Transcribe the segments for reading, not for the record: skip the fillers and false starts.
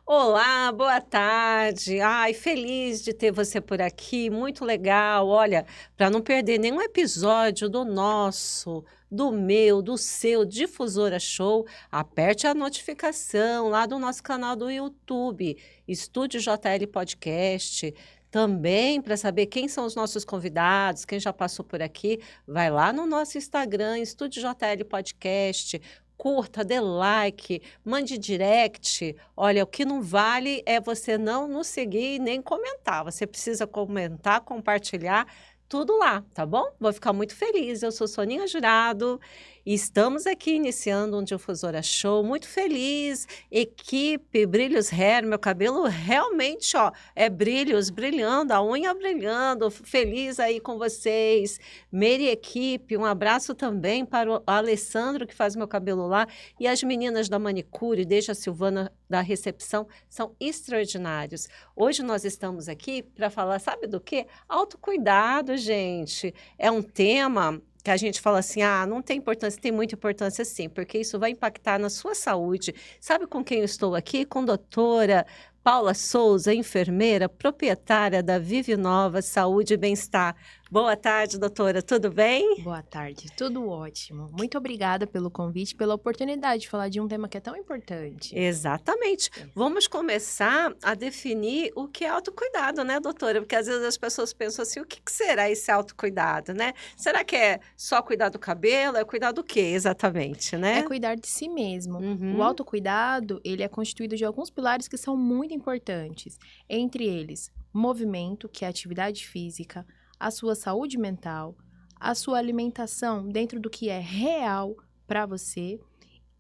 Olá, boa tarde. Ai, feliz de ter você por aqui, muito legal. Olha, para não perder nenhum episódio do nosso, do meu, do seu Difusora Show, aperte a notificação lá do nosso canal do YouTube, Estúdio JL Podcast. Também para saber quem são os nossos convidados, quem já passou por aqui, vai lá no nosso Instagram, Estúdio JL Podcast. Curta, dê like, mande direct. Olha, o que não vale é você não nos seguir e nem comentar. Você precisa comentar, compartilhar, tudo lá, tá bom? Vou ficar muito feliz. Eu sou Soninha Jurado e estamos aqui iniciando um Difusora Show. Muito feliz. Equipe Brilhos Hair, meu cabelo realmente, ó, é brilhos, brilhando, a unha brilhando. Feliz aí com vocês. Meri Equipe, um abraço também para o Alessandro, que faz meu cabelo lá, e as meninas da manicure, desde a Silvana da recepção, são extraordinários. Hoje nós estamos aqui para falar, sabe do quê? Autocuidado, gente. É um tema que a gente fala assim, não tem importância, tem muita importância sim, porque isso vai impactar na sua saúde. Sabe com quem eu estou aqui? Com a doutora Paula Souza, enfermeira, proprietária da Vive Nova Saúde e Bem-Estar. Boa tarde, doutora, tudo bem? Boa tarde, tudo ótimo. Muito obrigada pelo convite, pela oportunidade de falar de um tema que é tão importante. Exatamente. Vamos começar a definir o que é autocuidado, né, doutora? Porque às vezes as pessoas pensam assim, o que será esse autocuidado, né? Será que é só cuidar do cabelo? É cuidar do quê exatamente, É né? cuidar de si mesmo. O Uhum. autocuidado, ele é constituído de alguns pilares que são muito importantes. Entre eles, movimento, que é atividade física, a sua saúde mental, a sua alimentação dentro do que é real para você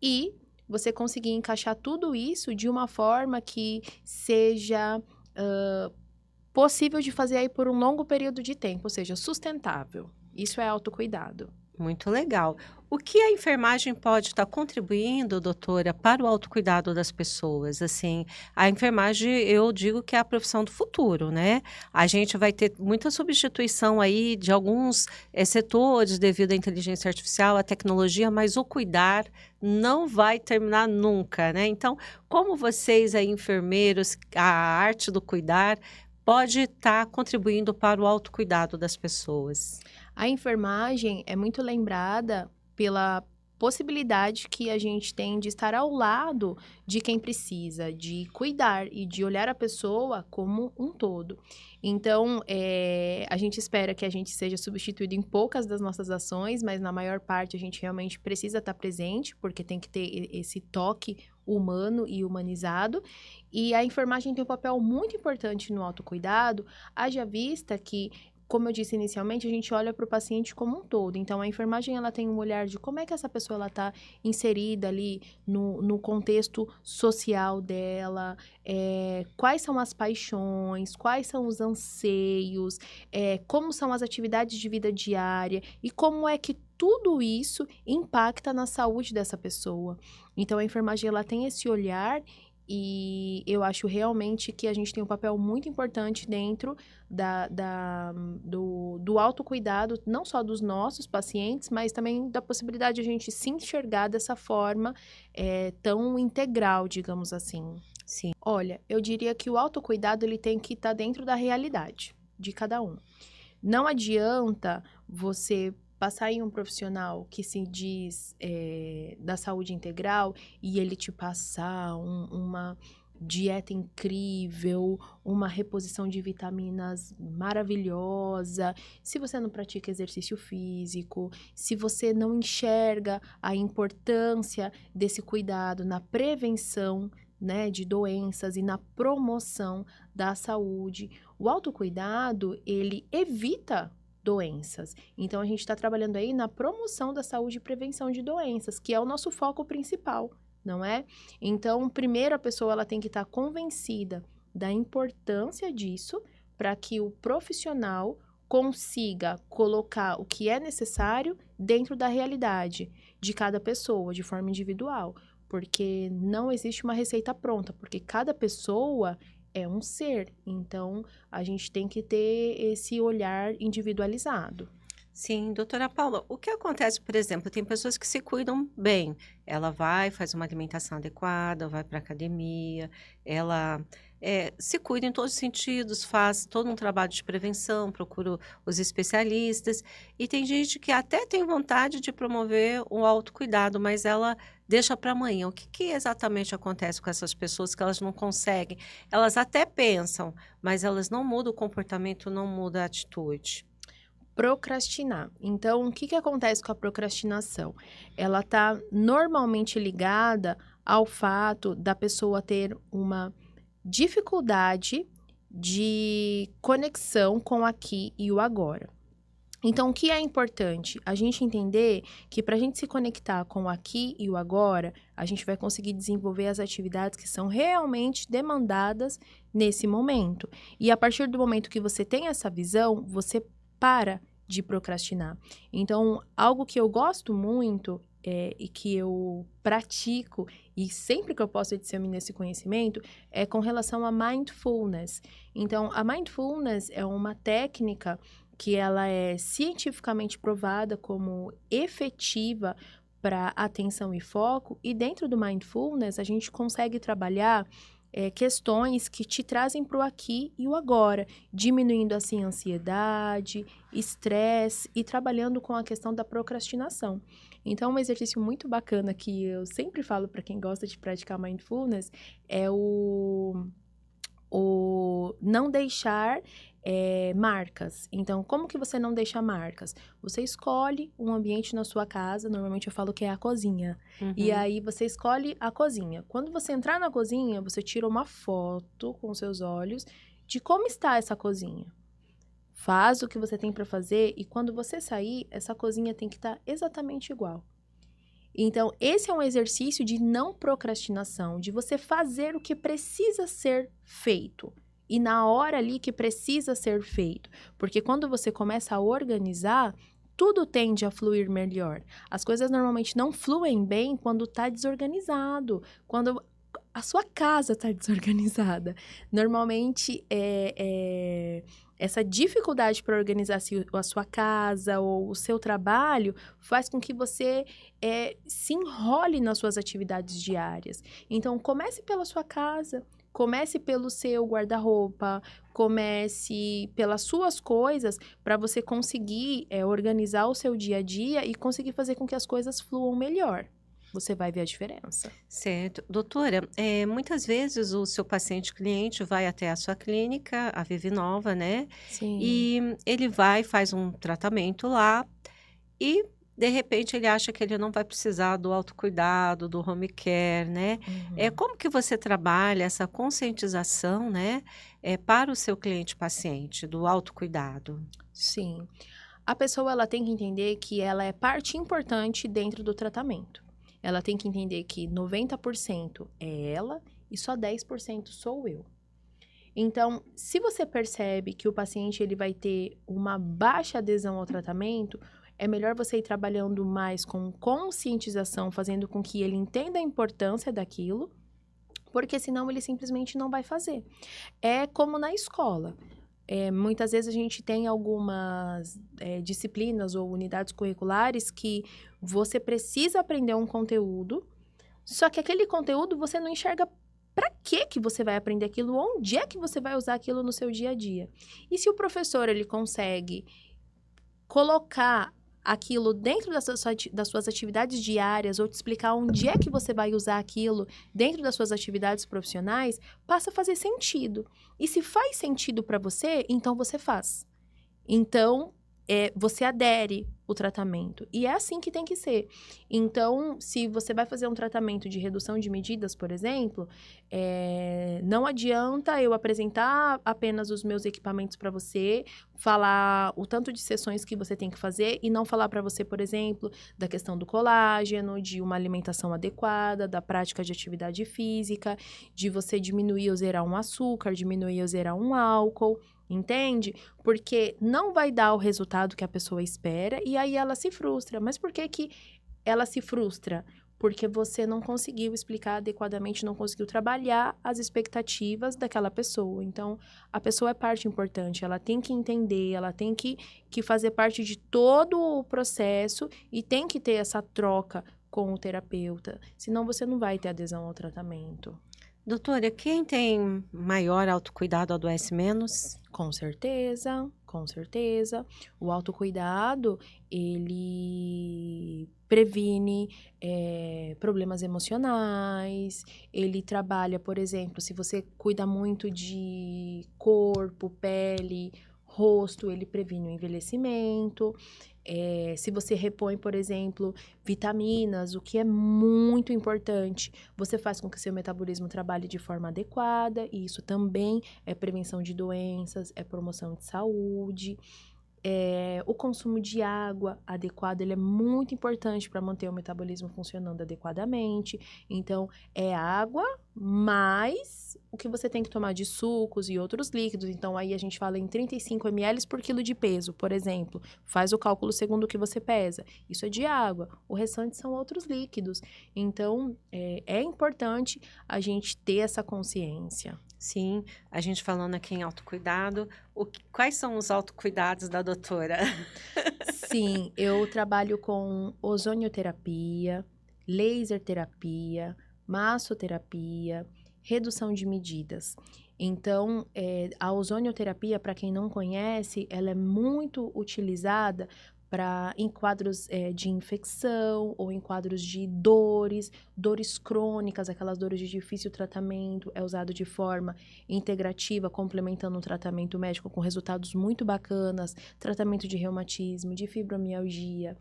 e você conseguir encaixar tudo isso de uma forma que seja possível de fazer aí por um longo período de tempo, ou seja, sustentável. Isso é autocuidado. Muito legal. O que a enfermagem pode estar contribuindo, doutora, para o autocuidado das pessoas? Assim, a enfermagem, eu digo que é a profissão do futuro, né? A gente vai ter muita substituição aí de alguns setores devido à inteligência artificial, à tecnologia, mas o cuidar não vai terminar nunca, né? Então, como vocês aí, enfermeiros, a arte do cuidar pode estar contribuindo para o autocuidado das pessoas? A enfermagem é muito lembrada pela possibilidade que a gente tem de estar ao lado de quem precisa, de cuidar e de olhar a pessoa como um todo. Então, a gente espera que a gente seja substituído em poucas das nossas ações, mas na maior parte a gente realmente precisa estar presente, porque tem que ter esse toque humano e humanizado. E a enfermagem tem um papel muito importante no autocuidado, haja vista que como eu disse inicialmente, a gente olha para o paciente como um todo. Então, a enfermagem, ela tem um olhar de como é que essa pessoa está inserida ali no contexto social dela, quais são as paixões, quais são os anseios, como são as atividades de vida diária e como é que tudo isso impacta na saúde dessa pessoa. Então, a enfermagem, ela tem esse olhar e eu acho realmente que a gente tem um papel muito importante dentro do autocuidado, não só dos nossos pacientes, mas também da possibilidade de a gente se enxergar dessa forma tão integral, digamos assim. Sim. Olha, eu diria que o autocuidado ele tem que estar dentro da realidade de cada um. Não adianta você passar em um profissional que se diz da saúde integral e ele te passar uma dieta incrível, uma reposição de vitaminas maravilhosa, se você não pratica exercício físico, se você não enxerga a importância desse cuidado na prevenção, né, de doenças e na promoção da saúde. O autocuidado, ele evita doenças. Então, a gente está trabalhando aí na promoção da saúde e prevenção de doenças, que é o nosso foco principal, não é? Então, primeiro a pessoa ela tem que estar convencida da importância disso para que o profissional consiga colocar o que é necessário dentro da realidade de cada pessoa, de forma individual. Porque não existe uma receita pronta, porque cada pessoa é um ser. Então, a gente tem que ter esse olhar individualizado. Sim, doutora Paula, o que acontece, por exemplo, tem pessoas que se cuidam bem. Ela vai, faz uma alimentação adequada, vai para academia, ela se cuida em todos os sentidos, faz todo um trabalho de prevenção, procura os especialistas. E tem gente que até tem vontade de promover o autocuidado, mas ela deixa para amanhã. O que, que exatamente acontece com essas pessoas que elas não conseguem? Elas até pensam, mas elas não mudam o comportamento, não mudam a atitude. Procrastinar. Então, o que que acontece com a procrastinação? Ela está normalmente ligada ao fato da pessoa ter uma dificuldade de conexão com o aqui e o agora. Então, o que é importante? A gente entender que para a gente se conectar com o aqui e o agora, a gente vai conseguir desenvolver as atividades que são realmente demandadas nesse momento. E a partir do momento que você tem essa visão, você para de procrastinar. Então, algo que eu gosto muito e que eu pratico, e sempre que eu posso eu dissemino esse conhecimento, é com relação a mindfulness. Então, a mindfulness é uma técnica que ela é cientificamente provada como efetiva para atenção e foco, e dentro do mindfulness a gente consegue trabalhar questões que te trazem para o aqui e o agora, diminuindo assim a ansiedade, estresse e trabalhando com a questão da procrastinação. Então, um exercício muito bacana que eu sempre falo para quem gosta de praticar mindfulness é o não deixar marcas. Então, como que você não deixa marcas? Você escolhe um ambiente na sua casa, normalmente eu falo que é a cozinha. E Uhum. aí você escolhe a cozinha. Quando você entrar na cozinha, você tira uma foto com seus olhos de como está essa cozinha. Faz o que você tem para fazer e quando você sair, essa cozinha tem que estar exatamente igual. Então, esse é um exercício de não procrastinação, de você fazer o que precisa ser feito. E na hora ali que precisa ser feito. Porque quando você começa a organizar, tudo tende a fluir melhor. As coisas normalmente não fluem bem quando está desorganizado, quando a sua casa está desorganizada. Normalmente, essa dificuldade para organizar a sua casa ou o seu trabalho faz com que você se enrole nas suas atividades diárias. Então, comece pela sua casa, comece pelo seu guarda-roupa, comece pelas suas coisas para você conseguir organizar o seu dia a dia e conseguir fazer com que as coisas fluam melhor. Você vai ver a diferença. Certo. Doutora, muitas vezes o seu paciente cliente vai até a sua clínica, a Vive Nova, né, Sim. e ele vai, faz um tratamento lá e, de repente, ele acha que ele não vai precisar do autocuidado, do home care, né. Uhum. Como que você trabalha essa conscientização, né, para o seu cliente paciente, do autocuidado? Sim. A pessoa ela tem que entender que ela é parte importante dentro do tratamento. Ela tem que entender que 90% é ela e só 10% sou eu. Então, se você percebe que o paciente ele vai ter uma baixa adesão ao tratamento, é melhor você ir trabalhando mais com conscientização, fazendo com que ele entenda a importância daquilo, porque senão ele simplesmente não vai fazer. É como na escola. Muitas vezes a gente tem algumas disciplinas ou unidades curriculares que você precisa aprender um conteúdo, só que aquele conteúdo você não enxerga para que você vai aprender aquilo, onde é que você vai usar aquilo no seu dia a dia. E se o professor ele consegue colocar aquilo dentro das suas atividades diárias ou te explicar onde é que você vai usar aquilo dentro das suas atividades profissionais, passa a fazer sentido. E se faz sentido para você, então você faz. Então, você adere o tratamento. E é assim que tem que ser. Então, se você vai fazer um tratamento de redução de medidas, por exemplo, não adianta eu apresentar apenas os meus equipamentos para você, falar o tanto de sessões que você tem que fazer e não falar para você, por exemplo, da questão do colágeno, de uma alimentação adequada, da prática de atividade física, de você diminuir ou zerar um açúcar, diminuir ou zerar um álcool. Entende? Porque não vai dar o resultado que a pessoa espera e aí ela se frustra. Mas por que que ela se frustra? porque você não conseguiu explicar adequadamente, não conseguiu trabalhar as expectativas daquela pessoa. Então, a pessoa é parte importante, ela tem que entender, ela tem que fazer parte de todo o processo e tem que ter essa troca com o terapeuta, senão você não vai ter adesão ao tratamento. Doutora, quem tem maior autocuidado adoece menos? Com certeza, com certeza. O autocuidado, ele previne problemas emocionais, ele trabalha, por exemplo, se você cuida muito de corpo, pele, rosto, ele previne o envelhecimento. Se você repõe, por exemplo, vitaminas, o que é muito importante, você faz com que seu metabolismo trabalhe de forma adequada, e isso também é prevenção de doenças, é promoção de saúde. O consumo de água adequado, ele é muito importante para manter o metabolismo funcionando adequadamente. Então, é água mais o que você tem que tomar de sucos e outros líquidos. Então, aí a gente fala em 35 ml por quilo de peso, por exemplo. Faz o cálculo segundo o que você pesa. Isso é de água. O restante são outros líquidos. Então, é importante a gente ter essa consciência. Sim, a gente falando aqui em autocuidado, quais são os autocuidados da doutora? Sim, eu trabalho com ozonioterapia, laser terapia, massoterapia, redução de medidas. Então, a ozonioterapia, para quem não conhece, ela é muito utilizada em quadros de infecção ou em quadros de dores crônicas, aquelas dores de difícil tratamento, é usado de forma integrativa, complementando um tratamento médico com resultados muito bacanas, tratamento de reumatismo, de fibromialgia,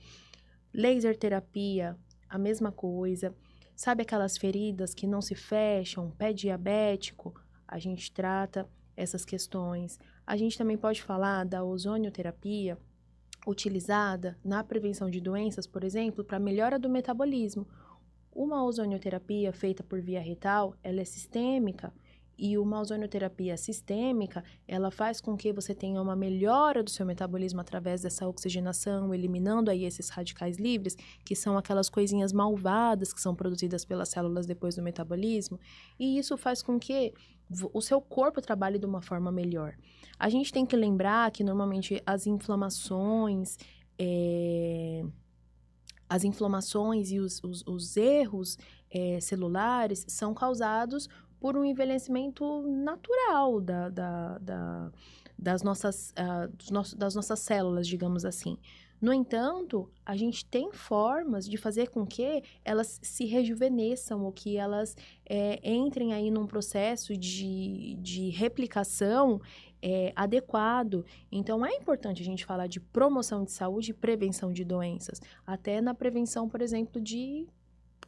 laser terapia, a mesma coisa. Sabe aquelas feridas que não se fecham, pé diabético? A gente trata essas questões. A gente também pode falar da ozonioterapia utilizada na prevenção de doenças, por exemplo, para melhora do metabolismo. Uma ozonioterapia feita por via retal, ela é sistêmica, e uma ozonioterapia sistêmica, ela faz com que você tenha uma melhora do seu metabolismo através dessa oxigenação, eliminando aí esses radicais livres, que são aquelas coisinhas malvadas que são produzidas pelas células depois do metabolismo, e isso faz com que o seu corpo trabalhe de uma forma melhor. A gente tem que lembrar que normalmente as inflamações e os erros celulares são causados por um envelhecimento natural das nossas células, digamos assim. No entanto, a gente tem formas de fazer com que elas se rejuvenesçam ou que elas entrem aí num processo de replicação adequado. Então, é importante a gente falar de promoção de saúde e prevenção de doenças, até na prevenção, por exemplo, de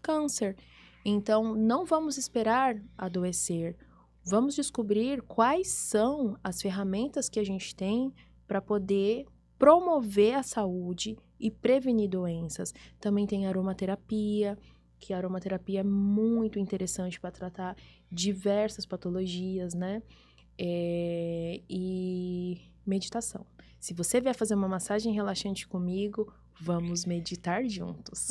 câncer. Então, não vamos esperar adoecer. Vamos descobrir quais são as ferramentas que a gente tem para poder promover a saúde e prevenir doenças. Também tem aromaterapia, que a aromaterapia é muito interessante para tratar diversas patologias, né? E meditação. Se você vier fazer uma massagem relaxante comigo, vamos meditar juntos.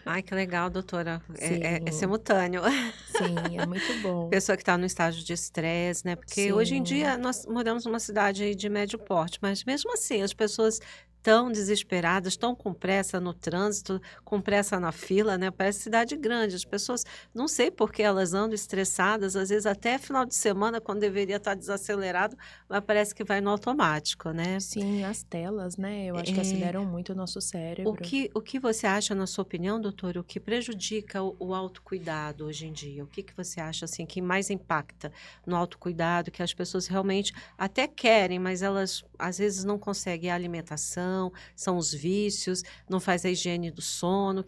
Ai, que legal, doutora. É Sim, simultâneo. sim, é muito bom. Pessoa que está no estágio de estresse, né? Porque hoje em Sim, dia nós moramos numa cidade aí de médio porte, mas mesmo assim as pessoas tão desesperadas, tão com pressa no trânsito, com pressa na fila, né? Parece cidade grande. As pessoas, não sei por que elas andam estressadas, às vezes até final de semana, quando deveria estar desacelerado, mas parece que vai no automático, né? sim, as telas, né? Eu acho que É, aceleram muito o nosso o cérebro. o que você acha, na sua opinião, doutora, o que prejudica o autocuidado hoje em dia? O que você acha, assim, que mais impacta no autocuidado, que as pessoas realmente até querem, mas elas às vezes não conseguem? É a alimentação, são os vícios, não faz a higiene do sono.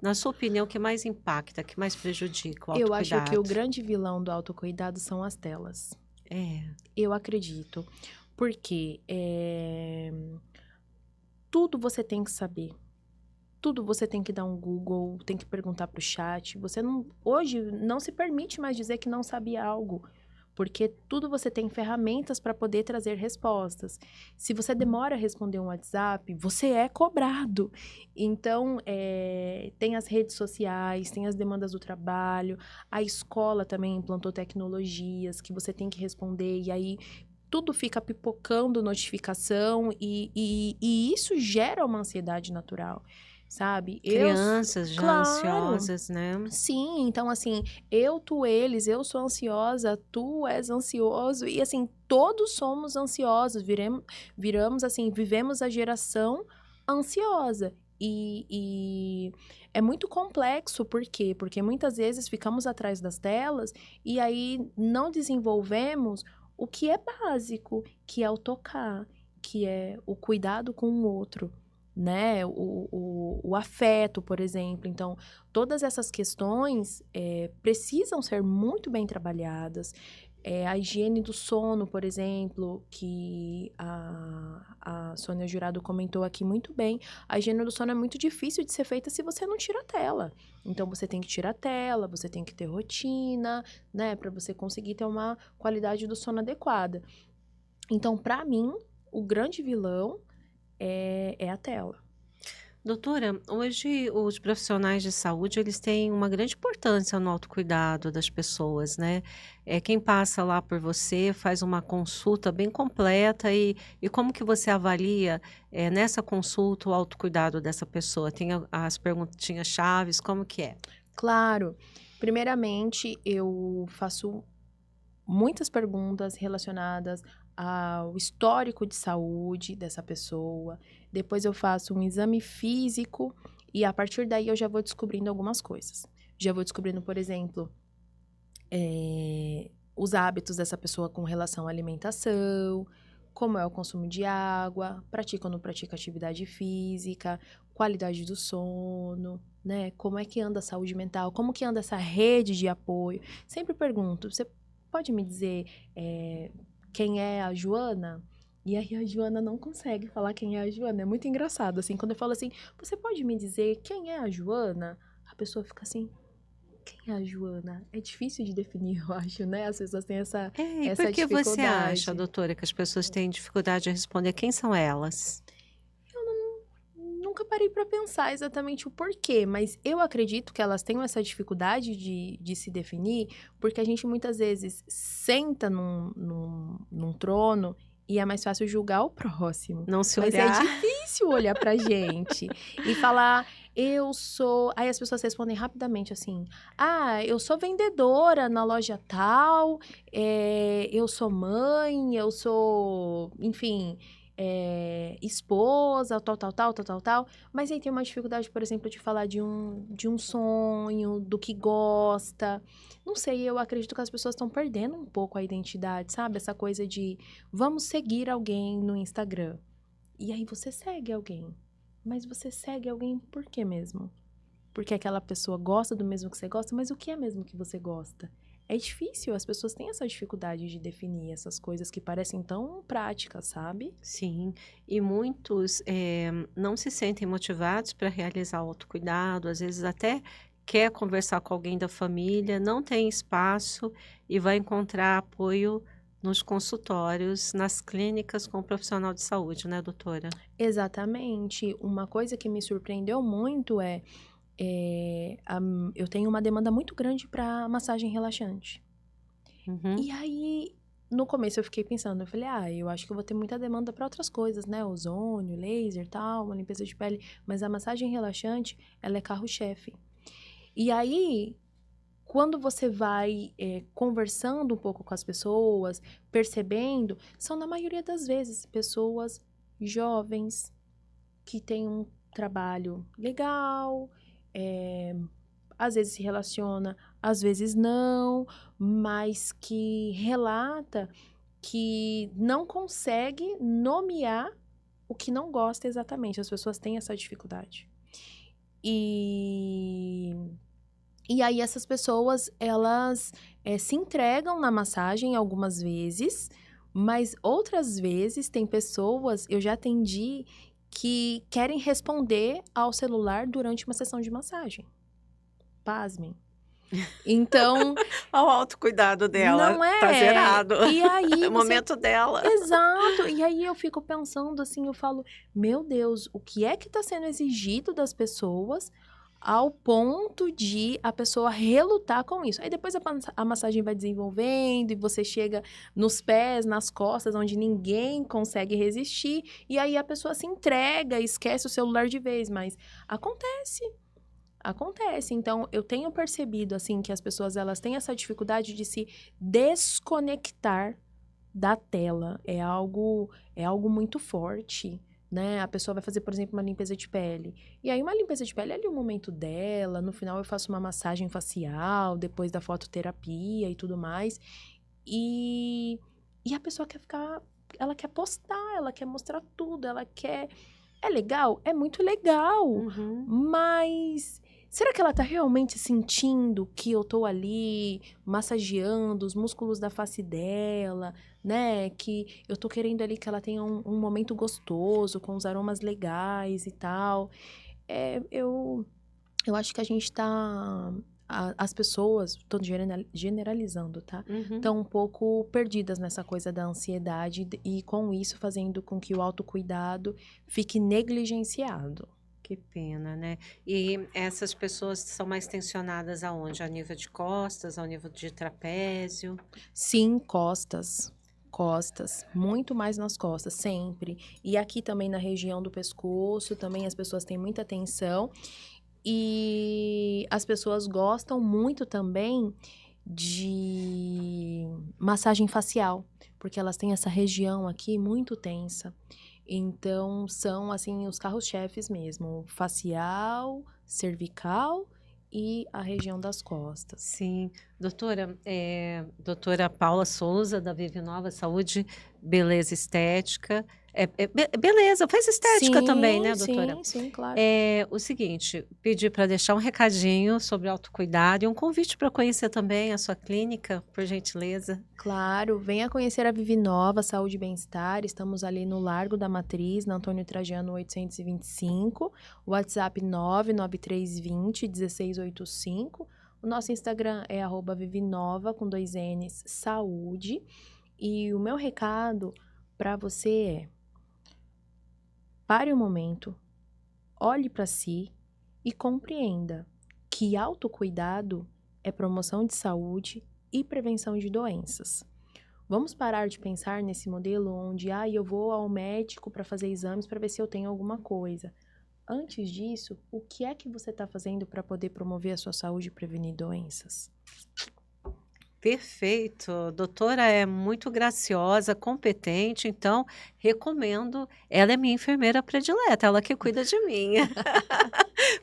Na sua opinião, o que mais impacta, que mais prejudica o Eu acho que o autocuidado? grande vilão do autocuidado são as telas. É, Eu acredito. Porque tudo você tem que saber. Tudo você tem que dar um Google, tem que perguntar pro chat. Hoje não se permite mais dizer que não sabe algo. Porque tudo você tem ferramentas para poder trazer respostas. Se você demora a responder um WhatsApp, você é cobrado. Então, tem as redes sociais, tem as demandas do trabalho, a escola também implantou tecnologias que você tem que responder, e aí tudo fica pipocando notificação, e isso gera uma ansiedade natural, sabe? Crianças já Claro! ansiosas, né? Sim, então assim, tu, eles, eu sou ansiosa, tu és ansioso, e assim, todos somos ansiosos, viramos assim, vivemos a geração ansiosa. E é muito complexo, por quê? Porque muitas vezes ficamos atrás das telas e aí não desenvolvemos o que é básico, que é o tocar, que é o cuidado com o outro, né? O afeto, por exemplo. Então, todas essas questões precisam ser muito bem trabalhadas. A higiene do sono, por exemplo, que a Sônia Jurado comentou aqui muito bem. A higiene do sono é muito difícil de ser feita se você não tira a tela. Então, você tem que tirar a tela, você tem que ter rotina, né? Para você conseguir ter uma qualidade do sono adequada. Então, para mim, o grande vilão é a tela. Doutora, hoje os profissionais de saúde, eles têm uma grande importância no autocuidado das pessoas, né? Quem passa lá por você faz uma consulta bem completa e como que você avalia, nessa consulta o autocuidado dessa pessoa? Tem as perguntinhas chaves, como que é? Claro. Primeiramente, eu faço muitas perguntas relacionadas ao histórico de saúde dessa pessoa. Depois eu faço um exame físico e a partir daí eu já vou descobrindo algumas coisas. Já vou descobrindo, por exemplo, os hábitos dessa pessoa com relação à alimentação, como é o consumo de água, pratica ou não pratica atividade física, qualidade do sono, né? Como é que anda a saúde mental, como que anda essa rede de apoio. Sempre pergunto, você pode me dizer quem é a Joana? E aí a Joana não consegue falar quem é a Joana. É muito engraçado, assim, quando eu falo assim, você pode me dizer quem é a Joana? A pessoa fica assim, quem é a Joana? É difícil de definir, eu acho, né? As pessoas têm E por essa que você acha, dificuldade. doutora, que as pessoas têm dificuldade de responder quem são elas? Nunca parei para pensar exatamente o porquê, mas eu acredito que elas tenham essa dificuldade de se definir, porque a gente muitas vezes senta num trono e é mais fácil julgar o próximo. Não se Mas é olhar. difícil olhar pra gente e falar, eu sou. Aí as pessoas respondem rapidamente assim: ah, eu sou vendedora na loja tal, eu sou mãe, eu sou. Enfim. Esposa, tal. Mas aí tem uma dificuldade, por exemplo, de falar de um sonho, do que gosta. Não sei, eu acredito que as pessoas estão perdendo um pouco a identidade, sabe? Essa coisa de vamos seguir alguém no Instagram. E aí você segue alguém. Mas você segue alguém por quê mesmo? Porque aquela pessoa gosta do mesmo que você gosta, mas o que é mesmo que você gosta? É difícil, as pessoas têm essa dificuldade de definir essas coisas que parecem tão práticas, sabe? Sim, e muitos não se sentem motivados para realizar o autocuidado, às vezes até quer conversar com alguém da família, não tem espaço e vai encontrar apoio nos consultórios, nas clínicas com o profissional de saúde, né, doutora? Exatamente. Uma coisa que me surpreendeu muito eu tenho uma demanda muito grande para massagem relaxante. Uhum. E aí, no começo eu fiquei pensando, eu falei, eu acho que eu vou ter muita demanda para outras coisas, né? Ozônio, laser, tal, uma limpeza de pele, mas a massagem relaxante, ela é carro-chefe. E aí, quando você vai conversando um pouco com as pessoas, percebendo, são na maioria das vezes pessoas jovens que têm um trabalho legal, às vezes se relaciona, às vezes não, mas que relata que não consegue nomear o que não gosta exatamente. As pessoas têm essa dificuldade. E aí essas pessoas, elas se entregam na massagem algumas vezes, mas outras vezes tem pessoas, eu já atendi, que querem responder ao celular durante uma sessão de massagem. Pasmem. Então, Olha o autocuidado dela, não tá é? zerado. E aí É o você momento dela. exato. E aí eu fico pensando assim, eu falo, meu Deus, o que é que está sendo exigido das pessoas ao ponto de a pessoa relutar com isso? Aí depois a massagem vai desenvolvendo e você chega nos pés, nas costas, onde ninguém consegue resistir, e aí a pessoa se entrega, esquece o celular de vez, mas acontece. Acontece. Então, eu tenho percebido, assim, que as pessoas, elas têm essa dificuldade de se desconectar da tela. É algo muito forte, né? A pessoa vai fazer, por exemplo, uma limpeza de pele. E aí, uma limpeza de pele é ali o momento dela. No final, eu faço uma massagem facial, depois da fototerapia e tudo mais. E, e a pessoa quer ficar... Ela quer postar, ela quer mostrar tudo, ela quer... É legal? É muito legal. Uhum. Mas será que ela tá realmente sentindo que eu tô ali massageando os músculos da face dela, né? Que eu tô querendo ali que ela tenha um momento gostoso, com os aromas legais e tal. Eu acho que a gente tá. As pessoas, tô generalizando, tá? Uhum. Estão um pouco perdidas nessa coisa da ansiedade e com isso fazendo com que o autocuidado fique negligenciado. Que pena, né? E essas pessoas são mais tensionadas aonde? Ao nível de costas, ao nível de trapézio? Sim, costas. Costas, muito mais nas costas, sempre. E aqui também na região do pescoço, também as pessoas têm muita tensão. E as pessoas gostam muito também de massagem facial, porque elas têm essa região aqui muito tensa. Então, são, assim, os carros-chefes mesmo: facial, cervical e a região das costas. Sim. Doutora, doutora Paula Souza, da Vive Nova Saúde, Beleza Estética. Beleza, faz estética também, né, doutora? Sim, claro. É o seguinte, pedir para deixar um recadinho sobre autocuidado e um convite para conhecer também a sua clínica, por gentileza. Claro, venha conhecer a Vive Nova Saúde e Bem-Estar. Estamos ali no Largo da Matriz, na Antônio Trajano 825, WhatsApp 99320 1685. O nosso Instagram é @vivinova com 2 N's, saúde. E o meu recado para você é: pare um momento, olhe para si e compreenda que autocuidado é promoção de saúde e prevenção de doenças. Vamos parar de pensar nesse modelo onde eu vou ao médico para fazer exames para ver se eu tenho alguma coisa. Antes disso, o que é que você está fazendo para poder promover a sua saúde e prevenir doenças? Perfeito. Doutora é muito graciosa, competente, então recomendo. Ela é minha enfermeira predileta, ela que cuida de mim.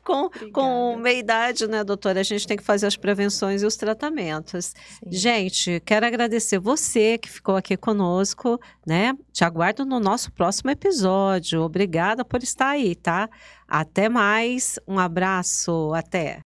Com Obrigada. meia idade, né, doutora, a gente tem que fazer as prevenções e os tratamentos. Sim. Gente, quero agradecer você que ficou aqui conosco, né? Te aguardo no nosso próximo episódio. Obrigada por estar aí, tá? Até mais, um abraço, até.